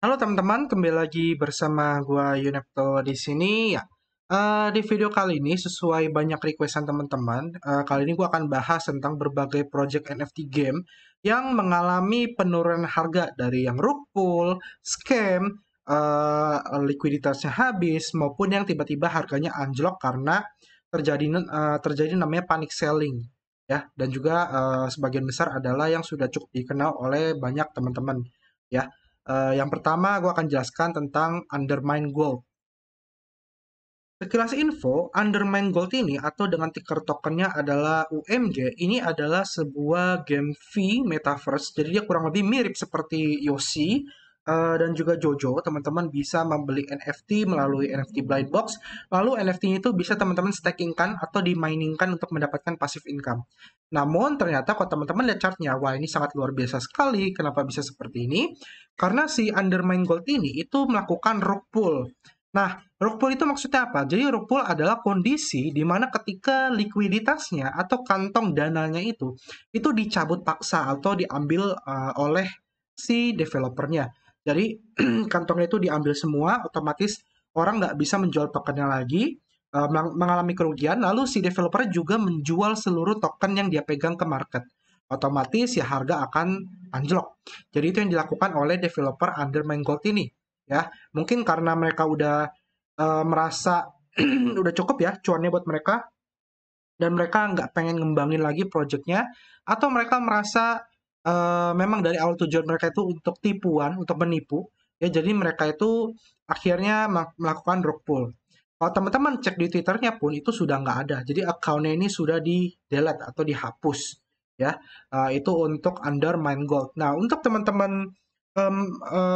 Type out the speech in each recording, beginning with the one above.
Halo teman-teman, kembali lagi bersama gua Yunepto di sini ya. Di video kali ini sesuai banyak requestan teman-teman, kali ini gua akan bahas tentang berbagai project NFT game yang mengalami penurunan harga dari yang rug pull, scam, likuiditasnya habis maupun yang tiba-tiba harganya anjlok karena terjadi namanya panic selling ya, dan juga sebagian besar adalah yang sudah cukup dikenal oleh banyak teman-teman ya. Yang pertama, gue akan jelaskan tentang Undermine Gold. Sekilas info, Undermine Gold ini atau dengan ticker tokennya adalah UMG, ini adalah sebuah game V metaverse. Jadi dia kurang lebih mirip seperti Yoshi dan juga Jojo. Teman-teman bisa membeli NFT melalui NFT Blind Box. Lalu NFT itu bisa teman-teman stakingkan atau diminingkan untuk mendapatkan passive income. Namun ternyata kalau teman-teman lihat chartnya, wah ini sangat luar biasa sekali. Kenapa bisa seperti ini? Karena si Undermine Gold ini itu melakukan rug pull. Nah, rug pull itu maksudnya apa? Jadi rug pull adalah kondisi di mana ketika likuiditasnya atau kantong dananya itu dicabut paksa atau diambil oleh si developernya. Jadi kantongnya itu diambil semua, otomatis orang nggak bisa menjual tokennya lagi, mengalami kerugian, lalu si developer juga menjual seluruh token yang dia pegang ke market. Otomatis ya harga akan anjlok. Jadi itu yang dilakukan oleh developer Undermine Gold ini. Ya, mungkin karena mereka udah merasa udah cukup ya cuannya buat mereka dan mereka nggak pengen ngembangin lagi projectnya atau mereka merasa memang dari awal tujuan mereka itu untuk tipuan, untuk menipu ya jadi mereka itu akhirnya melakukan rug pull. Kalau teman-teman cek di Twitternya pun itu sudah nggak ada, jadi akunnya ini sudah di delete atau dihapus ya. Itu untuk Undermine Gold. Nah untuk teman-teman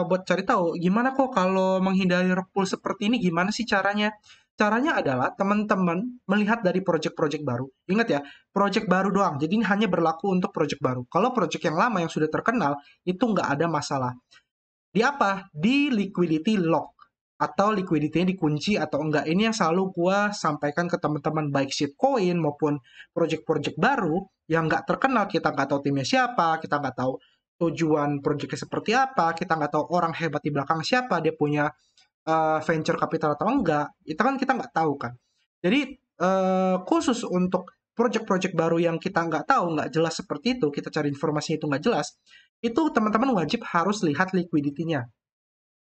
buat cari tahu gimana kok kalau menghindari rug pull seperti ini gimana sih caranya? Caranya adalah teman-teman melihat dari project-project baru. Ingat ya, project baru doang. Jadi ini hanya berlaku untuk project baru. Kalau project yang lama yang sudah terkenal, itu nggak ada masalah. Di apa? Di liquidity lock. Atau liquidity-nya dikunci atau enggak. Ini yang selalu gua sampaikan ke teman-teman baik shitcoin maupun project-project baru yang nggak terkenal. Kita nggak tahu timnya siapa, kita nggak tahu tujuan projectnya seperti apa, kita nggak tahu orang hebat di belakang siapa, dia punya venture capital atau enggak, itu kan kita nggak tahu kan. Jadi khusus untuk project-project baru yang kita nggak tahu, nggak jelas seperti itu, kita cari informasinya itu nggak jelas, itu teman-teman wajib harus lihat liquidity-nya.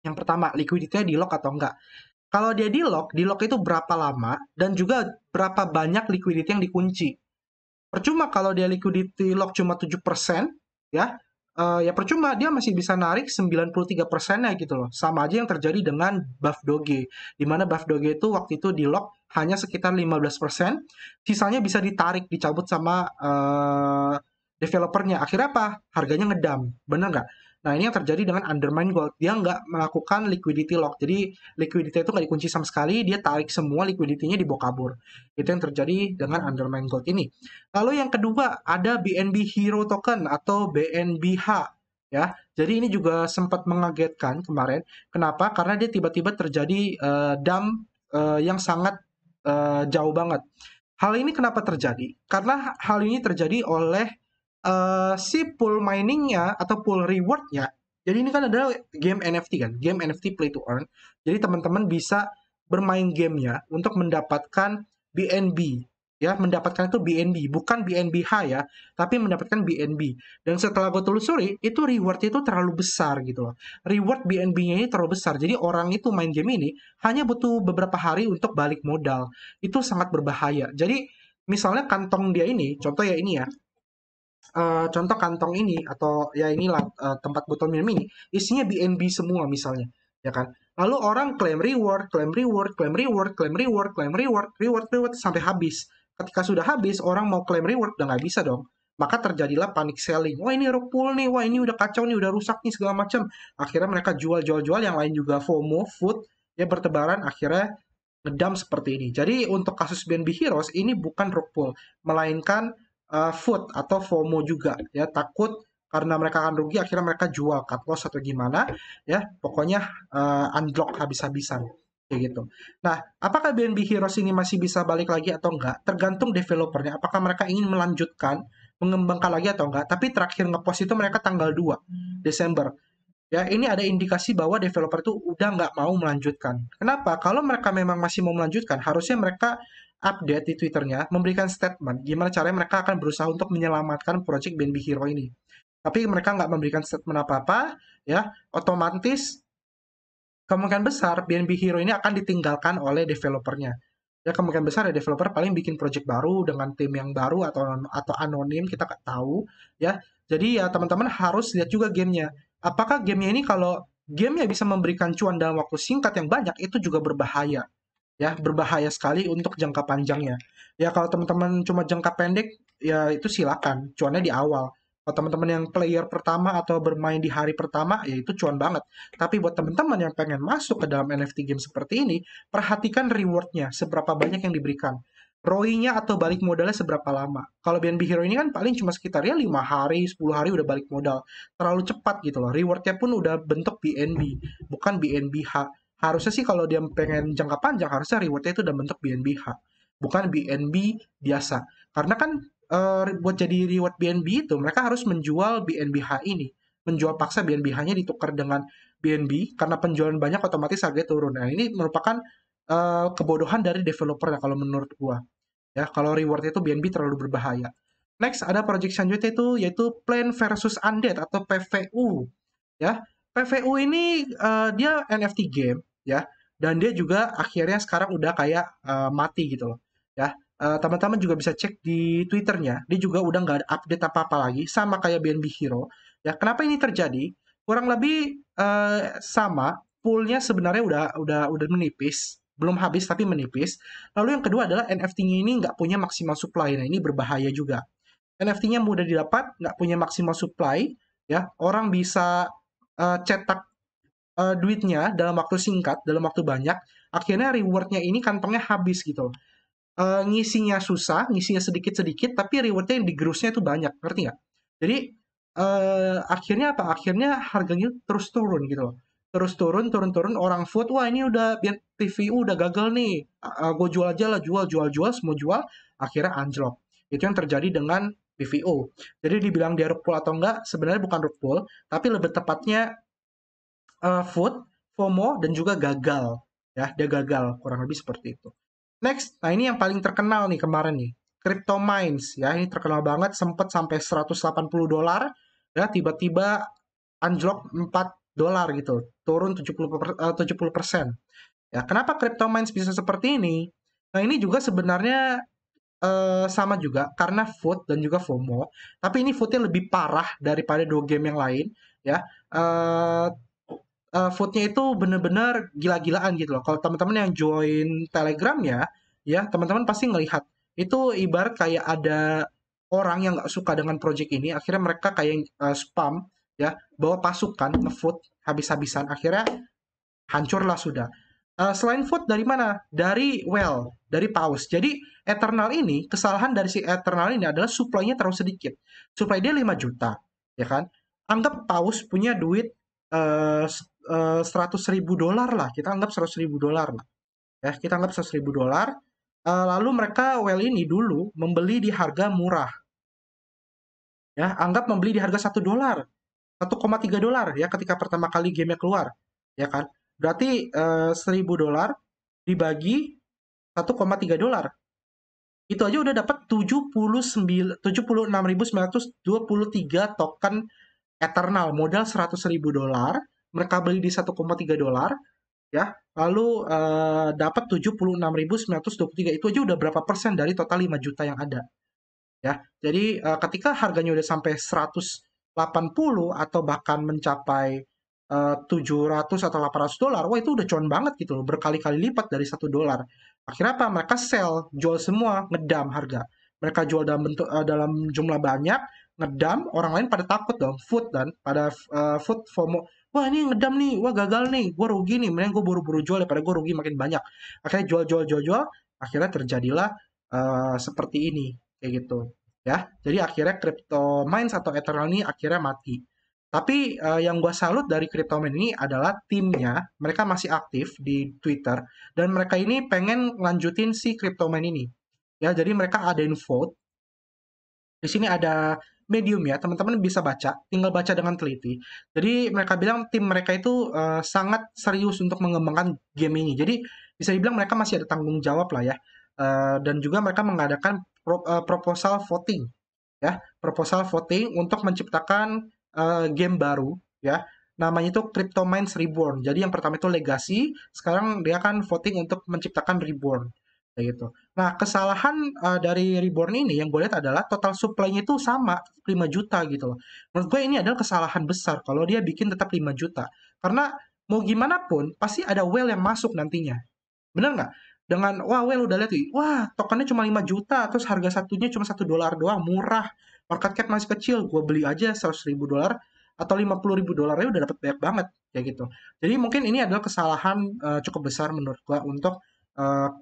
Yang pertama, liquidity-nya di lock atau enggak. Kalau dia di lock itu berapa lama dan juga berapa banyak liquidity yang dikunci. Percuma kalau dia liquidity lock cuma 7%, ya, ya percuma dia masih bisa narik 93%-nya gitu loh. Sama aja yang terjadi dengan buff doge. Di mana buff doge itu waktu itu di lock hanya sekitar 15%, sisanya bisa ditarik, dicabut sama developernya. Akhirnya apa? Harganya ngedam. Bener nggak? Nah, ini yang terjadi dengan Undermine Gold. Dia nggak melakukan liquidity lock. Jadi, liquidity itu nggak dikunci sama sekali, dia tarik semua liquidity-nya dibawa kabur. Itu yang terjadi dengan Undermine Gold ini. Lalu yang kedua ada BNB Hero Token atau BNBH ya. Jadi ini juga sempat mengagetkan kemarin. Kenapa? Karena dia tiba-tiba terjadi dump yang sangat jauh banget. Hal ini kenapa terjadi? Karena hal ini terjadi oleh si pool miningnya atau pool rewardnya. Jadi ini kan adalah game NFT kan, game NFT play to earn. Jadi teman-teman bisa bermain gamenya untuk mendapatkan BNB ya, mendapatkan itu BNB bukan BNBH ya, tapi mendapatkan BNB. Dan setelah gue telusuri itu reward itu terlalu besar gitu loh, reward BNB-nya ini terlalu besar, jadi orang itu main game ini hanya butuh beberapa hari untuk balik modal. Itu sangat berbahaya. Jadi misalnya kantong dia ini, contoh ya ini ya, contoh kantong ini atau ya inilah tempat botol minum ini isinya BNB semua misalnya, ya kan? Lalu orang klaim reward, klaim reward, klaim reward, klaim reward, klaim reward, reward, reward sampai habis. Ketika sudah habis, orang mau klaim reward udah nggak bisa dong. Maka terjadilah panic selling. Wah ini rug pull nih, wah ini udah kacau nih, udah rusak nih segala macam. Akhirnya mereka jual-jual-jual, yang lain juga FOMO, food, ya bertebaran, akhirnya ngedam seperti ini. Jadi untuk kasus BNB Heroes ini bukan rug pull, melainkan food atau FOMO juga ya, takut karena mereka akan rugi akhirnya mereka jual cut loss atau gimana ya, pokoknya unblock habis-habisan kayak gitu. Nah, apakah BNB Heroes ini masih bisa balik lagi atau enggak? Tergantung developernya. Apakah mereka ingin melanjutkan, mengembangkan lagi atau enggak? Tapi terakhir ngepost itu mereka tanggal 2 Desember. Ya, ini ada indikasi bahwa developer itu udah nggak mau melanjutkan. Kenapa? Kalau mereka memang masih mau melanjutkan, harusnya mereka update di Twitternya, memberikan statement gimana caranya mereka akan berusaha untuk menyelamatkan project BNB Hero ini. Tapi mereka nggak memberikan statement apa-apa, ya, otomatis kemungkinan besar BNB Hero ini akan ditinggalkan oleh developernya. Ya, kemungkinan besar ya developer paling bikin project baru dengan tim yang baru atau anonim, kita nggak tahu, ya. Jadi ya teman-teman harus lihat juga gamenya. Apakah gamenya ini kalau gamenya bisa memberikan cuan dalam waktu singkat yang banyak, itu juga berbahaya. Ya, berbahaya sekali untuk jangka panjangnya. Ya, kalau teman-teman cuma jangka pendek, ya itu silakan, cuannya di awal. Kalau teman-teman yang player pertama atau bermain di hari pertama, ya itu cuan banget. Tapi buat teman-teman yang pengen masuk ke dalam NFT game seperti ini, perhatikan rewardnya, seberapa banyak yang diberikan. ROI-nya atau balik modalnya seberapa lama. Kalau BNB Hero ini kan paling cuma sekitar ya 5 hari, 10 hari udah balik modal. Terlalu cepat gitu loh. Rewardnya pun udah bentuk BNB, bukan BNBH. Harusnya sih kalau dia pengen jangka panjang, harusnya rewardnya itu udah bentuk BNBH, bukan BNB biasa. Karena kan buat jadi reward BNB itu, mereka harus menjual BNBH ini. Menjual paksa BNBH-nya ditukar dengan BNB, karena penjualan banyak otomatis harganya turun. Nah, ini merupakan kebodohan dari developer ya kalau menurut gua. Ya, kalau reward itu BNB terlalu berbahaya. Next, ada project selanjutnya itu yaitu Plan versus Undead atau PVU. Ya, PVU ini dia NFT game ya, dan dia juga akhirnya sekarang udah kayak mati gitu loh. Ya, teman-teman juga bisa cek di Twitternya, dia juga udah nggak ada update apa-apa lagi, sama kayak BNB Hero. Ya, kenapa ini terjadi? Kurang lebih sama, poolnya sebenarnya udah menipis, belum habis tapi menipis. Lalu yang kedua adalah NFT-nya ini nggak punya maksimal supply. Nah, ini berbahaya juga. NFT-nya mudah didapat, nggak punya maksimal supply, ya orang bisa cetak duitnya dalam waktu singkat, dalam waktu banyak, akhirnya rewardnya ini kantongnya habis gitu. Ngisinya susah, ngisinya sedikit-sedikit, tapi rewardnya yang digerusnya itu banyak, ngerti nggak? Jadi akhirnya apa? Akhirnya harganya terus turun gitu loh. Terus turun, turun, turun. Orang food, wah ini udah biar PVU udah gagal nih. Gue jual aja lah, jual, jual, jual, semua jual. Akhirnya anjlok. Itu yang terjadi dengan PVO. Jadi dibilang dia rug pull atau enggak, sebenarnya bukan rug pull, tapi lebih tepatnya food, FOMO, dan juga gagal. Ya, dia gagal, kurang lebih seperti itu. Next, nah ini yang paling terkenal nih kemarin nih. Crypto Mines, ya ini terkenal banget, sempat sampai $180, ya tiba-tiba anjlok $4 gitu, turun 70%. Ya, kenapa Crypto Mines bisa seperti ini? Nah, ini juga sebenarnya sama juga karena food dan juga FOMO, tapi ini foodnya lebih parah daripada dua game yang lain, ya. Eh food-nya itu bener-bener gila-gilaan gitu loh. Kalau teman-teman yang join Telegram ya teman-teman pasti ngelihat itu ibarat kayak ada orang yang nggak suka dengan project ini, akhirnya mereka kayak spam ya, bawa pasukan ngevote habis-habisan, akhirnya hancurlah sudah. Selain food dari mana? Dari well, dari paus. Jadi Eternal ini, kesalahan dari si Eternal ini adalah supply-nya terlalu sedikit. Supply dia 5 juta, ya kan? Anggap paus punya duit $100.000 lah. Kita anggap $100.000 lah. Ya, kita anggap $100.000. Lalu mereka well ini dulu membeli di harga murah. Ya, anggap membeli di harga $1, $1,3 ya ketika pertama kali gamenya keluar, ya kan? Berarti $1.000 dibagi $1,3. Itu aja udah dapat 76.923 token Eternal, modal $100.000. Mereka beli di $1,3 ya. Lalu dapat 76.923, itu aja udah berapa persen dari total 5 juta yang ada ya. Jadi ketika harganya udah sampai 180 atau bahkan mencapai 700 atau $800, wah itu udah cuan banget gitu loh, berkali-kali lipat dari $1. Akhirnya apa? Mereka sell, jual semua, ngedam harga. Mereka jual dalam bentuk dalam jumlah banyak, ngedam, orang lain pada takut dong, food dan pada food FOMO. Wah ini ngedam nih, wah gagal nih, gue rugi nih, mending gue buru-buru jual daripada gue rugi makin banyak. Akhirnya jual, jual, jual, jual, akhirnya terjadilah seperti ini, kayak gitu. Ya, jadi akhirnya Crypto Mines atau Eternal ini akhirnya mati. Tapi yang gue salut dari CryptoMine ini adalah timnya, mereka masih aktif di Twitter, dan mereka ini pengen lanjutin si CryptoMine ini. Ya, jadi mereka adain vote. Di sini ada Medium ya, teman-teman bisa baca, tinggal baca dengan teliti. Jadi mereka bilang tim mereka itu sangat serius untuk mengembangkan game ini. Jadi bisa dibilang mereka masih ada tanggung jawab lah ya. Dan juga mereka mengadakan proposal voting ya, proposal voting untuk menciptakan game baru ya. Namanya itu Crypto Mines Reborn. Jadi yang pertama itu Legacy, sekarang dia akan voting untuk menciptakan Reborn kayak gitu. Nah, kesalahan dari Reborn ini yang gue lihat adalah total supply-nya itu sama 5 juta gitu loh. Menurut gue ini adalah kesalahan besar kalau dia bikin tetap 5 juta. Karena mau gimana pun pasti ada whale yang masuk nantinya. Bener nggak? Dengan, wah well udah lihat, wah tokennya cuma 5 juta, terus harga satunya cuma $1 doang, murah. Market cap masih kecil, gue beli aja $100.000 atau $50.000 ya udah dapat banyak banget kayak gitu. Jadi mungkin ini adalah kesalahan cukup besar menurut gue untuk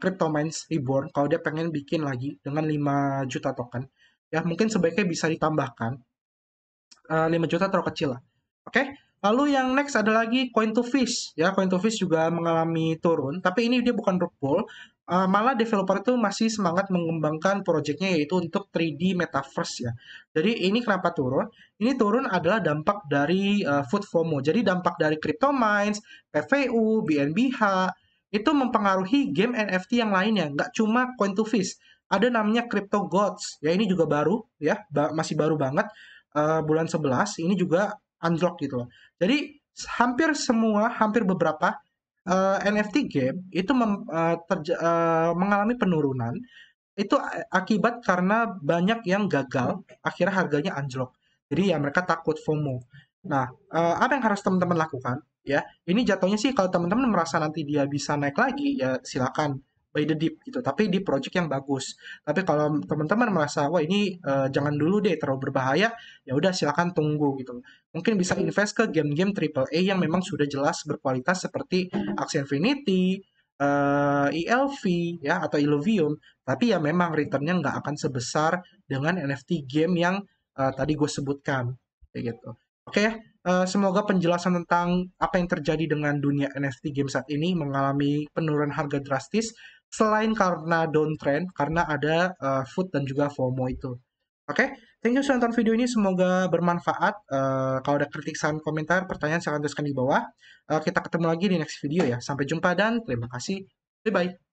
Crypto Mines Reborn kalau dia pengen bikin lagi dengan 5 juta token. Ya mungkin sebaiknya bisa ditambahkan 5 juta terlalu kecil lah. Oke, lalu yang next ada lagi Coin to Fish. Ya, Coin to Fish juga mengalami turun, tapi ini dia bukan rug pull. Malah developer itu masih semangat mengembangkan proyeknya yaitu untuk 3D Metaverse ya. Jadi ini kenapa turun? Ini turun adalah dampak dari Food FOMO. Jadi dampak dari Crypto Mines, PVU, BNBH, itu mempengaruhi game NFT yang lainnya. Nggak cuma Coin to Fish. Ada namanya Crypto Gods. Ya ini juga baru ya, masih baru banget bulan 11 ini juga unlock gitu loh. Jadi hampir beberapa NFT game itu mengalami penurunan itu akibat karena banyak yang gagal, akhirnya harganya anjlok. Jadi ya mereka takut FOMO. Nah, apa yang harus teman-teman lakukan? Ya, ini jatuhnya sih kalau teman-teman merasa nanti dia bisa naik lagi, ya silakan by the dip gitu. Tapi di project yang bagus. Tapi kalau teman-teman merasa wah ini jangan dulu deh terlalu berbahaya, ya udah silakan tunggu gitu. Mungkin bisa invest ke game-game triple A yang memang sudah jelas berkualitas seperti Axie Infinity, ELV ya atau Illuvium, tapi ya memang returnnya nggak akan sebesar dengan NFT game yang tadi gue sebutkan kayak gitu. Oke ya, semoga penjelasan tentang apa yang terjadi dengan dunia NFT game saat ini mengalami penurunan harga drastis selain karena downtrend karena ada food dan juga FOMO itu. Oke, thank you sudah nonton video ini. Semoga bermanfaat. Kalau ada kritik, saran, komentar, pertanyaan, silahkan tuliskan di bawah. Kita ketemu lagi di next video ya. Sampai jumpa dan terima kasih. Bye-bye.